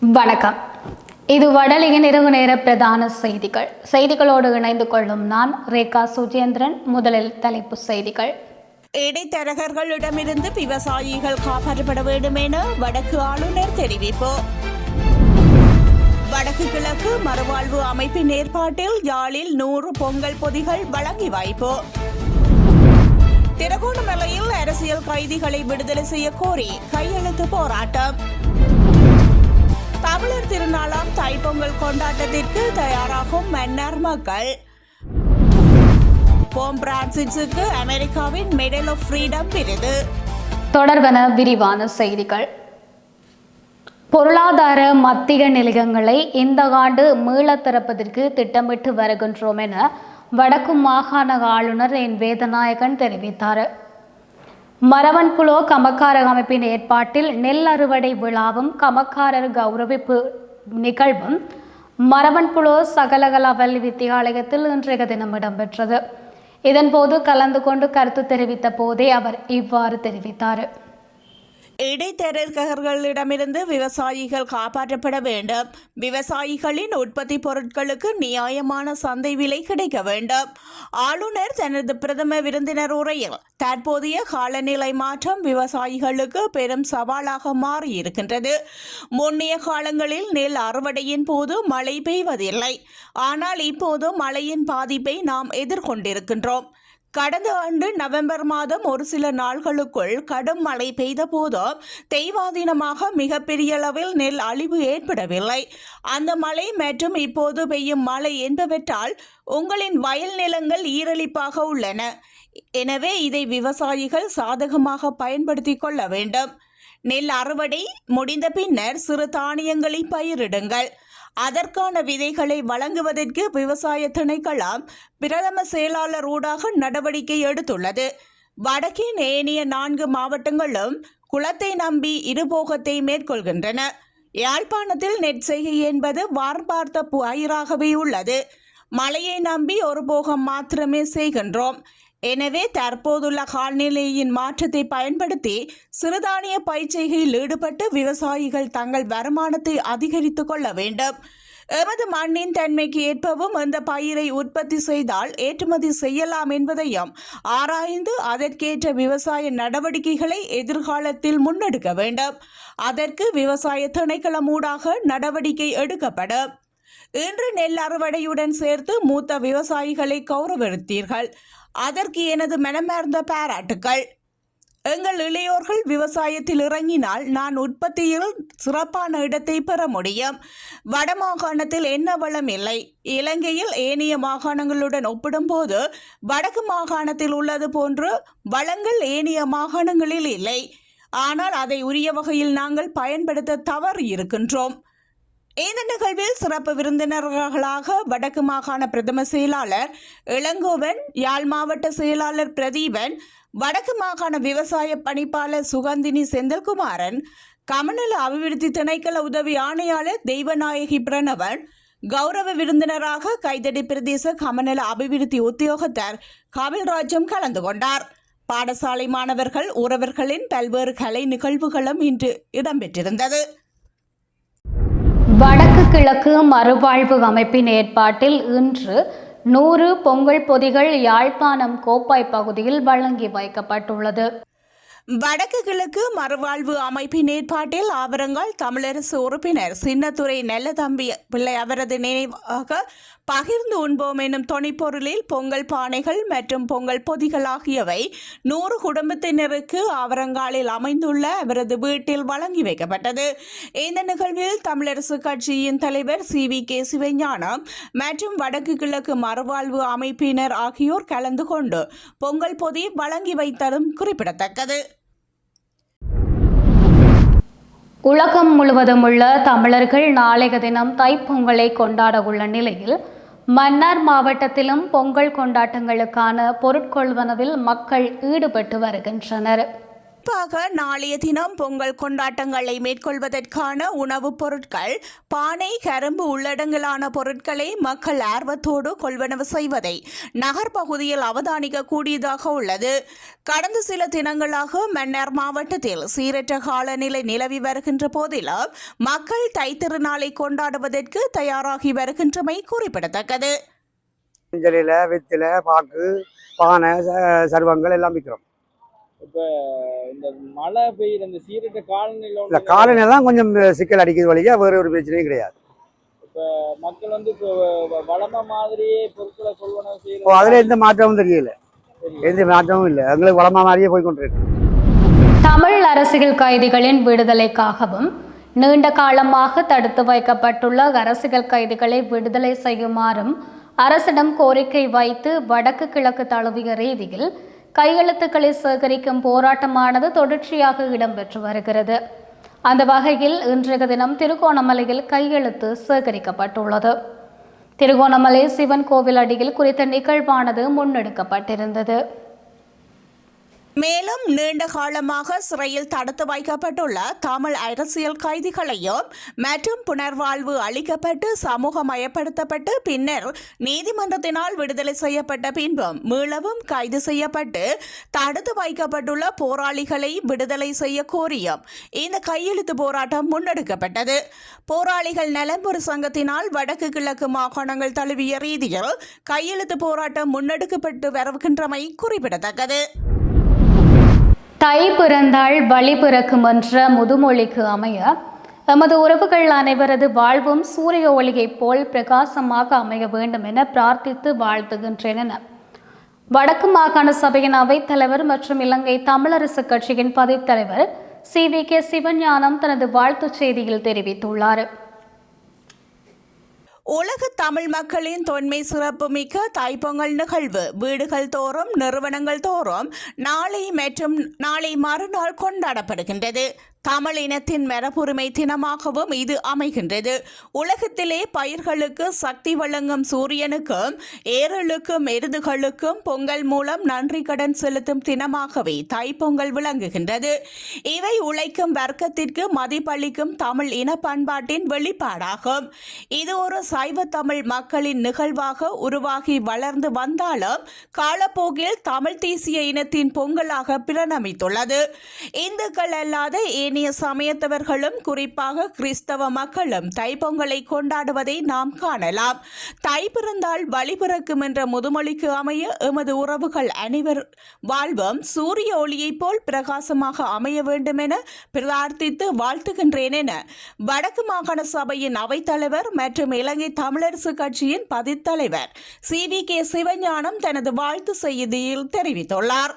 வணக்கம். இது வடலியின் இரவு நேர பிரதான செய்திகளோடு இணைந்து கொள்ளும் நான் ரேகா சுஜேந்திரன். முதலில் தலைப்பு செய்திகள். இடைத்தரகர்களிடமிருந்து விவசாயிகள் காப்பாற்றப்பட வேண்டும் என வடக்கு ஆளுநர் தெரிவிப்பு. வடக்கு கிழக்கு மறுவாழ்வு அமைப்பின் ஏற்பாட்டில் யாழில் 100 பொங்கல் பொதிகள் வழங்கி வைப்பு. திருகோணமலையில் அரசியல் கைதிகளை விடுதலை செய்ய கோரி கையெழுத்து போராட்டம். தமிழர் திருநாளாம் தைப்பொங்கல் கொண்டாட்டத்திற்கு தயாராகும் மன்னார் மக்கள். போம் பிரான்சிஸுக்கு அமெரிக்காவின் மெடல் ஆஃப் ஃப்ரீடம் விருது. தொடர்பான விரிவான செய்திகள். பொருளாதார மத்திய நிலையங்களை இந்த ஆண்டு மீளத் திறப்பதற்கு திட்டமிட்டு வருகின்றோம் என வடக்கு மாகாண ஆளுநர் என் வேதநாயகன் தெரிவித்தார். மரவன்புலோ கமக்கார அமைப்பின் ஏற்பாட்டில் நெல் அறுவடை விழாவும் கமக்காரர் கௌரவிப்பு நிகழ்வும் மரவன்புலோ சகலகலாவல்லி வித்தியாலயத்தில் இன்றைய தினம் இடம்பெற்றது. இதன்போது கலந்து கொண்டு கருத்து தெரிவித்த போதே அவர் இவ்வாறு தெரிவித்தார். இடைத்தரகர்களிடமிருந்து விவசாயிகள் காப்பாற்றப்பட வேண்டும். விவசாயிகளின் உற்பத்தி பொருட்களுக்கு நியாயமான சந்தை விலை கிடைக்க வேண்டும். ஆளுநர் தனது பிரதம விருந்தினர் உரையில் தற்போதைய காலநிலை மாற்றம் விவசாயிகளுக்கு பெரும் சவாலாக மாறியிருக்கின்றது. முன்னைய காலங்களில் நெல் அறுவடையின் போது மழை பெய்வதில்லை. ஆனால் இப்போது மழையின் பாதிப்பை நாம் எதிர்கொண்டிருக்கின்றோம். கடந்த ஆண்டு நவம்பர் மாதம் ஒரு சில நாள்களுக்குள் கடும் மழை பெய்த போது தெய்வாதீனமாக மிகப்பெரிய அளவில் நெல் அழிவு ஏற்படவில்லை. அந்த மழை மற்றும் இப்போது பெய்யும் மழை என்பவற்றால் உங்களின் வயல் நிலங்கள் ஈரலிப்பாக உள்ளன. எனவே இதை விவசாயிகள் சாதகமாக பயன்படுத்தி கொள்ள வேண்டும். நெல் அறுவடை முடிந்த பின்னர் சிறு தானியங்களை பயிரிடுங்கள். அதற்கான விதைகளை வழங்குவதற்கு விவசாய திணைக்களம் பிரதம செயலாளர் ஊடாக நடவடிக்கை எடுத்துள்ளது. வடக்கின் ஏனைய 4 மாவட்டங்களும் குளத்தை நம்பி இருபோகத்தை மேற்கொள்கின்றன. யாழ்ப்பாணத்தில் நெற்செய்கை என்பது வார்பார்த்த பயிராகவே உள்ளது. மழையை நம்பி ஒரு போகம் மாத்திரமே செய்கின்றோம். எனவே தற்போதுள்ள காலநிலையின் மாற்றத்தை பயன்படுத்தி சிறுதானிய பயிர்ச்செய்கையில் ஈடுபட்டு விவசாயிகள் தங்கள் வருமானத்தை அதிகரித்துக் கொள்ள வேண்டும். எமது மண்ணின் தன்மைக்கு ஏற்பவும் இந்த பயிரை உற்பத்தி செய்தால் ஏற்றுமதி செய்யலாம் என்பதையும் ஆராய்ந்து அதற்கேற்ற விவசாய நடவடிக்கைகளை எதிர்காலத்தில் முன்னெடுக்க வேண்டும். அதற்கு விவசாய திணைக்களம் ஊடாக நடவடிக்கை எடுக்கப்படும். இன்று நெல் அறுவடையுடன் சேர்த்து மூத்த விவசாயிகளை கௌரவித்தீர்கள். அதற்கு எனது மனமார்ந்த பாராட்டுக்கள். எங்கள் இளையோர்கள் விவசாயத்தில் இறங்கினால் நான் உற்பத்தியில் சிறப்பான இடத்தை பெற முடியும். வடமாகாணத்தில் என்ன வளம் இல்லை. இலங்கையில் ஏனைய மாகாணங்களுடன் ஒப்பிடும்போது வடக்கு மாகாணத்தில் உள்ளது போன்று வளங்கள் ஏனைய மாகாணங்களில் இல்லை. ஆனால் அதை உரிய வகையில் நாங்கள் பயன்படுத்த தவறி இருக்கின்றோம். இந்த நிகழ்வில் சிறப்பு விருந்தினர்களாக வடக்கு மாகாண பிரதம செயலாளர் இளங்கோவன், யாழ் மாவட்ட செயலாளர் பிரதீபன், வடக்கு மாகாண விவசாய பணிப்பாளர் சுகந்தினி செந்தில்குமாரன், கமநல அபிவிருத்தி திணைக்கள உதவி ஆணையாளர் தெய்வநாயகி பிரணவன், கௌரவ விருந்தினராக கைதடி பிரதேச கமநல அபிவிருத்தி உத்தியோகத்தர் கபில்ராஜும் கலந்து கொண்டார். பாடசாலை மாணவர்கள் உறவர்களின் பல்வேறு கலை நிகழ்வுகளும் இன்று இடம்பெற்றிருந்தது. வடக்கு கிழக்கு மறுவாழ்வு அமைப்பின் ஏற்பாட்டில் இன்று 100 பொங்கல் பொதிகள் யாழ்ப்பாணம் கோப்பாய் பகுதியில் வழங்கி வைக்கப்பட்டுள்ளது. வடக்கு கிழக்கு மறுவாழ்வு அமைப்பின் ஏற்பாட்டில் ஆவரங்கால் தமிழரசு உறுப்பினர் சின்னத்துரை நல்லதம்பி பிள்ளை அவரது நினைவாக பகிர்ந்து உண்போம் எனும் தொனிப்பொருளில் பொங்கல் பானைகள் மற்றும் பொங்கல் பொதிகள் ஆகியவை 100 குடும்பத்தினருக்கு ஆவரங்காலில் அமைந்துள்ள அவரது வீட்டில் வழங்கி வைக்கப்பட்டது. இந்த நிகழ்வில் தமிழரசு கட்சியின் தலைவர் CVK சிவஞானம் மற்றும் வடக்கு கிழக்கு மறுவாழ்வு அமைப்பினர் ஆகியோர் கலந்து கொண்டு பொங்கல் பொதி வழங்கி வைத்ததும் குறிப்பிடத்தக்கது. உலகம் முழுவதும் உள்ள தமிழர்கள் நாளைய தினம் தைப்பொங்கலை கொண்டாட உள்ள நிலையில் மன்னார் மாவட்டத்திலும் பொங்கல் கொண்டாட்டங்களுக்கான பொருட்கொள்வனவில் மக்கள் ஈடுபட்டு வருகின்றனர். குறிப்பாக நாளைய தினம் பொங்கல் கொண்டாட்டங்களை மேற்கொள்வதற்கான உணவுப் பொருட்கள், பானை, கரும்பு உள்ளடங்கலான பொருட்களை மக்கள் ஆர்வத்தோடு கொள்வனவு செய்வதை நகர்பகுதியில் அவதானிக்க கூடியதாக உள்ளது. கடந்த சில தினங்களாக மன்னார் மாவட்டத்தில் சீரற்ற காலநிலை நிலவி வருகின்ற போதிலும் மக்கள் தைத்திருநாளை கொண்டாடுவதற்கு தயாராகி வருகின்றமை குறிப்பிடத்தக்கது. மஞ்சளில், வெத்தில, பாக்கு, பானை, சர்வங்கள் எல்லாம் விற்கிறோம். இப்போ இந்த மழை பெய்யுற இந்த சீரற்ற காலநிலை இல்லை, காலநிலை தான் கொஞ்சம் சிக்கல் அடிக்கிறது வழியா வேறு ஒரு பிரச்சனையும் கிடையாது. இப்போ மக்கள் வந்து இப்போ வளம மாதிரியே பொருட்களை கொள்வனவு இப்போ செய்யறது அதில் எந்த மாற்றமும் தெரியல, எந்த மாற்றமும் இல்லை. எங்களுக்கு வளமா மாதிரியே போய் கொண்டிருக்கு. தமிழ் அரசியல் கைதிகளின் விடுதலைக்காகவும் நீண்ட காலமாக தடுத்து வைக்கப்பட்டுள்ள அரசியல் கைதிகளை விடுதலை செய்யுமாறும் அரசிடம் கோரிக்கை வைத்து வடக்கு கிழக்கு தழுவிய ரீதியில் கையெழுத்துக்களை சேகரிக்கும் போராட்டமானது தொடர்ச்சியாக இடம்பெற்று வருகிறது. அந்த வகையில் இன்றைய தினம் திருகோணமலையில் கையெழுத்து சேகரிக்கப்பட்டுள்ளது. திருகோணமலை சிவன் கோவில் அடியில் குறித்த நிகழ்வானது முன்னெடுக்கப்பட்டிருந்தது. மேலும் நீண்ட காலமாக சிறையில் தடுத்து வைக்கப்பட்டுள்ள தமிழ் அரசியல் கைதிகளையும் மற்றும் புனர்வாழ்வு அளிக்கப்பட்டு சமூகமயப்படுத்தப்பட்டு பின்னர் நீதிமன்றத்தினால் விடுதலை செய்யப்பட்ட பின்பும் மீளவும் கைது செய்யப்பட்டு தடுத்து வைக்கப்பட்டுள்ள போராளிகளை விடுதலை செய்ய கோரியும் இந்த கையெழுத்து போராட்டம் முன்னெடுக்கப்பட்டது. போராளிகள் நலம்புரி சங்கத்தினால் வடக்கு கிழக்கு மாகாணங்கள் தழுவிய ரீதியில் கையெழுத்து போராட்டம் முன்னெடுக்கப்பட்டு வருகின்றமை குறிப்பிடத்தக்கது. தை பிறந்தால் வழி பிறக்கும் என்ற முதுமொழிக்கு அமைய எமது உறவுகள் அனைவரது வாழ்வும் சூரிய ஒளியைப் போல் பிரகாசமாக அமைய வேண்டும் என பிரார்த்தித்து வாழ்த்துகின்றேன் என வடக்கு மாகாண சபையின் அவைத்தலைவர் மற்றும் இலங்கை தமிழரசு கட்சியின் பதித்தலைவர் CVK சிவஞானம் தனது வாழ்த்துச் செய்தியில் தெரிவித்துள்ளார். உலக தமிழ் மக்களின் தொன்மை சிறப்புமிக்க தைப்பொங்கல் நிகழ்வு வீடுகள் தோறும், நிறுவனங்கள் தோறும் நாளை மற்றும் நாளை மறுநாள் கொண்டாடப்படுகின்றது. தமிழ் இனத்தின் மரபுரிமை தினமாகவும் இது அமைகின்றது. உலகத்திலே பயிர்களுக்கு சக்தி வழங்கும் சூரியனுக்கும் ஏரலுக்கும் எருதுகளுக்கும் பொங்கல் மூலம் நன்றி கடன் செலுத்தும் தினமாகவே தைப்பொங்கல் விளங்குகின்றது. இவை உழைக்கும் வர்க்கத்திற்கு மதிப்பளிக்கும் தமிழ் இன பண்பாட்டின் வெளிப்பாடாகும். இது ஒரு சைவ தமிழ் மக்களின் நிகழ்வாக உருவாகி வளர்ந்து வந்தாலும் காலப்போக்கில் தமிழ் தேசிய இனத்தின் பொங்கலாக பிரணமித்துள்ளது. இந்துக்கள் அல்லாத ஏனைய சமயத்தவர்களும் குறிப்பாக கிறிஸ்தவ மக்களும் தைப்பொங்கலை கொண்டாடுவதை நாம் காணலாம். தை பிறந்தால் வழி பிறக்கும் என்ற முதுமொழிக்கு அமைய எமது உறவுகள் அனைவர் வாழ்வும் சூரிய ஒளியைப் போல் பிரகாசமாக அமைய வேண்டும் என பிரார்த்தித்து வாழ்த்துகின்றேன் என வடக்கு மாகாண சபையின் அவைத்தலைவர் மற்றும் இலங்கை தமிழரசு கட்சியின் பதித்தலைவர் CVK சிவஞானம் தனது வாழ்த்து செய்தியில் தெரிவித்துள்ளார்.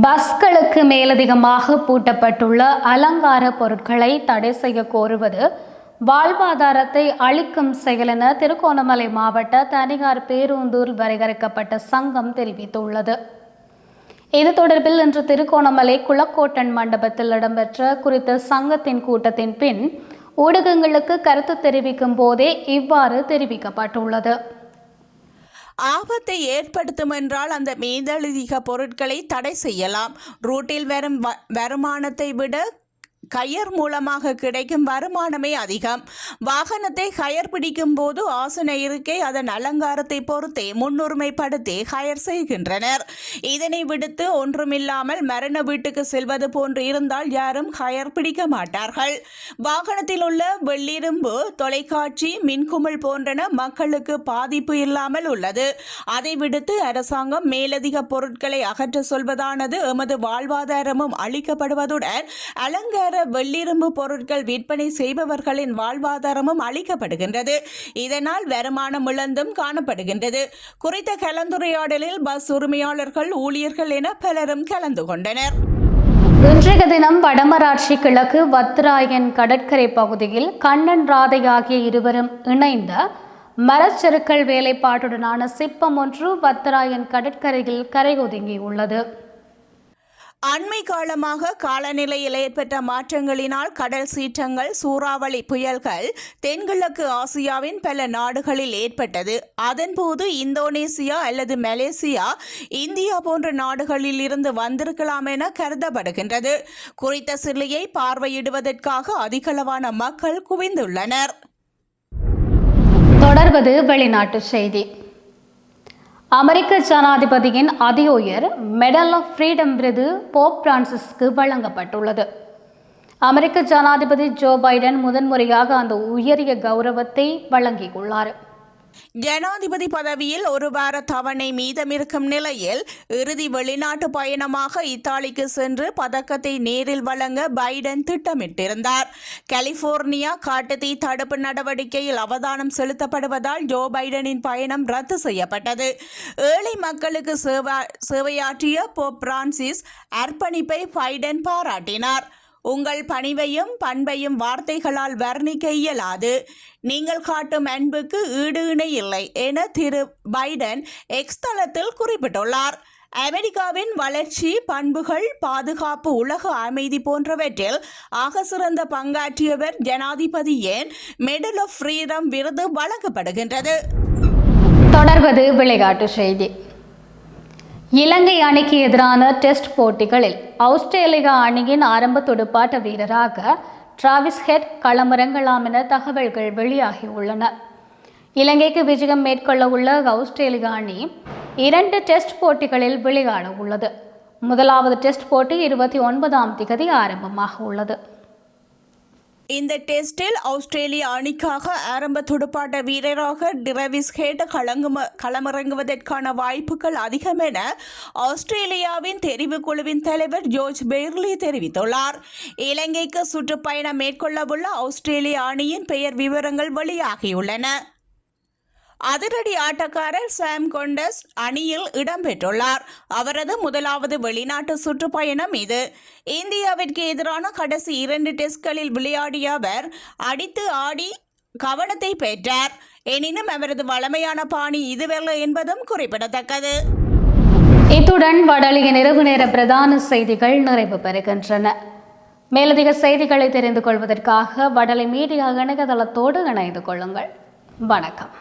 பஸ்களுக்கு மேலதிகமாக பூட்டப்பட்டுள்ள அலங்கார பொருட்களை தடை செய்ய கோருவது வாழ்வாதாரத்தை அளிக்கும் செயல் என திருகோணமலை மாவட்ட தனியார் பேருந்தூர் வரையறுக்கப்பட்ட சங்கம் தெரிவித்துள்ளது. இது தொடர்பில் இன்று திருகோணமலை குளக்கோட்டன் மண்டபத்தில் இடம்பெற்ற குறித்த சங்கத்தின் கூட்டத்தின் பின் ஊடகங்களுக்கு கருத்து தெரிவிக்கும் போதே இவ்வாறு தெரிவிக்கப்பட்டுள்ளது. ஆபத்தை ஏற்படுத்தும் என்றால் அந்த மேலதிக பொருட்களை தடை செய்யலாம். ரூட்டில் வரும் வருமானத்தை விட கயர் மூலமாக கிடைக்கும் வருமானமே அதிகம். வாகனத்தை கயர் பிடிக்கும் போது ஆசன இருக்கை அதன் அலங்காரத்தை பொறுத்தே முன்னுரிமைப்படுத்தி கயர் செய்கின்றனர். இதனை விடுத்து ஒன்றுமில்லாமல் மரண வீட்டுக்கு செல்வது போன்று இருந்தால் யாரும் கயர் பிடிக்க மாட்டார்கள். வாகனத்தில் உள்ள வெள்ளிரும்பு, தொலைக்காட்சி, மின்குமிழ் போன்றன மக்களுக்கு பாதிப்பு இல்லாமல் உள்ளது. அதை விடுத்து அரசாங்கம் மேலதிக பொருட்களை அகற்ற சொல்வதானது எமது வாழ்வாதாரமும் அளிக்கப்படுவதுடன் அலங்கார வெள்ளிரும்பு பொருட்கள் விற்பனை செய்பவர்களின் வாழ்வாதாரமும் அளிக்கப்படுகின்றது. இதனால் வருமானம் இழந்தும் காணப்படுகின்றது. குறித்த கலந்துரையாடலில் பஸ் உரிமையாளர்கள், ஊழியர்கள் என பலரும் கலந்து கொண்டனர். இன்றைய தினம் வடமராட்சி கிழக்கு வத்திராயன் கடற்கரை பகுதியில் கண்ணன் ராதை ஆகிய இருவரும் இணைந்த மரச்செருக்கல் வேலைப்பாட்டுடனான சிற்பம் ஒன்று வத்திராயன் கடற்கரையில் கரை ஒதுங்கியுள்ளது. அண்மை காலமாக காலநிலையில் ஏற்பட்ட மாற்றங்களினால் கடல் சீற்றங்கள், சூறாவளி புயல்கள் தென்கிழக்கு ஆசியாவின் பல நாடுகளில் ஏற்பட்டது. அதன்போது இந்தோனேசியா அல்லது மலேசியா, இந்தியா போன்ற நாடுகளில் இருந்து வந்திருக்கலாம் என கருதப்படுகின்றது. குறித்த சிலையை பார்வையிடுவதற்காக அதிகளவான மக்கள் குவிந்துள்ளனர். தொடர்வது வெளிநாட்டு செய்தி. அமெரிக்க ஜனாதிபதியின் அதிஉயர் மெடல் ஆஃப் ஃப்ரீடம் விருது போப் பிரான்சிஸ்க்கு வழங்கப்பட்டுள்ளது. அமெரிக்க ஜனாதிபதி ஜோ பைடன் முதன்முறையாக அந்த உயரிய கௌரவத்தை வழங்கியுள்ளார். ஜனாதிபதி பதவியில் ஒரு வார தவணை மீதமிருக்கும் நிலையில் இறுதி வெளிநாட்டு பயணமாக இத்தாலிக்கு சென்று பதக்கத்தை நேரில் வழங்க பைடன் திட்டமிட்டிருந்தார். கலிபோர்னியா காட்டுத்தீ தடுப்பு நடவடிக்கையில் அவதானம் செலுத்தப்படுவதால் ஜோ பைடனின் பயணம் ரத்து செய்யப்பட்டது. ஏழை மக்களுக்கு சேவையாற்றிய போப் பிரான்சிஸ் அர்ப்பணிப்பை பைடன் பாராட்டினார். உங்கள் பணிவையும் பண்பையும் வார்த்தைகளால் வர்ணிக்க இயலாது. நீங்கள் காட்டும் அன்புக்கு ஈடு இணை இல்லை என திரு பைடன் எக்ஸ் தளத்தில் குறிப்பிட்டுள்ளார். அமெரிக்காவின் வளர்ச்சி, பண்புகள், பாதுகாப்பு, உலக அமைதி போன்றவற்றில் ஆக சிறந்த பங்காற்றியவர் ஜனாதிபதியின் மெடல் ஆஃப் ஃப்ரீடம் விருது வழங்கப்படுகின்றது. தொடர்வது விளையாட்டு செய்தி. இலங்கை அணிக்கு எதிரான டெஸ்ட் போட்டிகளில் ஆஸ்திரேலியா அணியின் ஆரம்ப துடுப்பாட்ட வீரராக டிராவிஸ் ஹெட் களமிறங்கலாம் என தகவல்கள் வெளியாகியுள்ளன. இலங்கைக்கு விஜயம் மேற்கொள்ள உள்ள ஆஸ்திரேலியா அணி 2 டெஸ்ட் போட்டிகளில் விளையாட உள்ளது. முதலாவது டெஸ்ட் போட்டி 29ஆம் தேதி ஆரம்பமாக உள்ளது. இந்த டெஸ்டில் ஆஸ்திரேலிய அணிக்காக ஆரம்ப துடுப்பாட்ட வீரராக டிராவிஸ் ஹெட் களமிறங்குவதற்கான வாய்ப்புகள் அதிகம் என ஆஸ்திரேலியாவின் தெரிவுக்குழுவின் தலைவர் ஜோர்ஜ் பெய்ர்லி தெரிவித்துள்ளார். இலங்கைக்கு சுற்றுப்பயணம் மேற்கொள்ளவுள்ள ஆஸ்திரேலிய அணியின் பெயர் விவரங்கள் வெளியாகியுள்ளன. அதிரடி ஆட்டக்காரர் சாம் கொண்டஸ் அணியில் இடம்பெற்றுள்ளார். அவரது முதலாவது வெளிநாட்டு சுற்றுப்பயணம் இது. இந்தியாவிற்கு எதிரான கடைசி 2 டெஸ்ட்களில் விளையாடிய அவர் அடித்து ஆடி கவனத்தை பெற்றார். எனினும் அவரது வழமையான பாணி இதுவல்ல என்பதும் குறிப்பிடத்தக்கது. இத்துடன் வடலியின் இரவு நேர பிரதான செய்திகள் நிறைவு பெறுகின்றன. மேலதிக செய்திகளை தெரிந்து கொள்வதற்காக வடலி மீடியா இணையதளத்தோடு இணைந்து கொள்ளுங்கள். வணக்கம்.